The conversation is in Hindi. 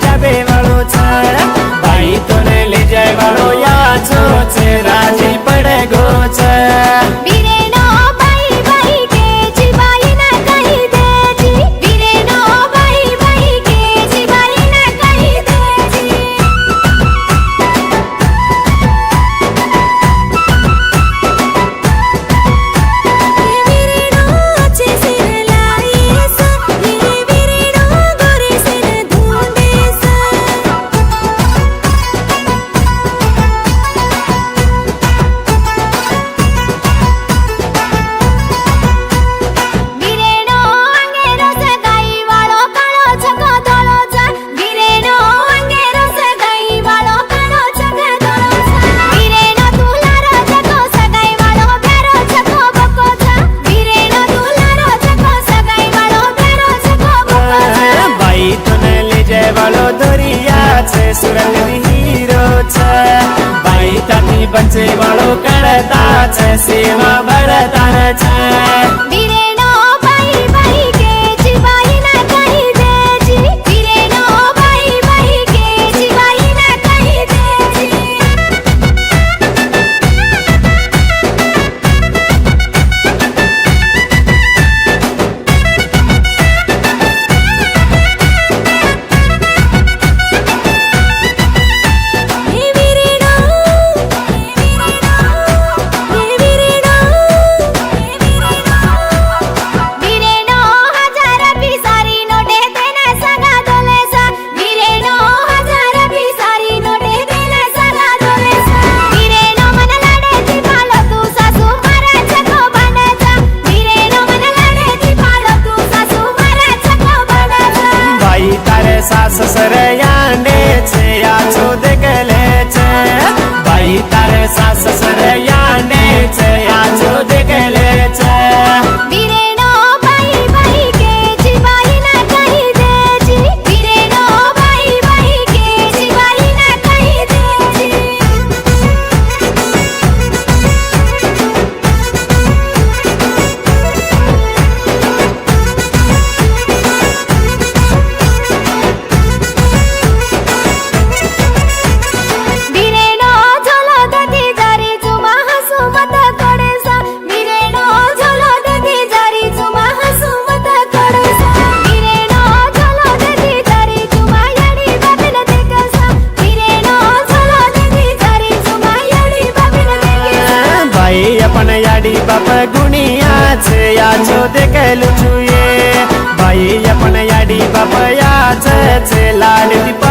जाबे वालो छे भाई तोने ले जाय वालो याचो छे राजी पड़े गो छे सूरत हीरो छे भाई ताती बचे वालो करता छे सेवा बड़ता छे सास सरयाने छे आछो देखले छे भाई तारे सास सरयाने छे आछो देखले छे अपन याडी बाप गुनिया छे आछो देखेलु छुए भाई अपन याडी बाप या छे लाड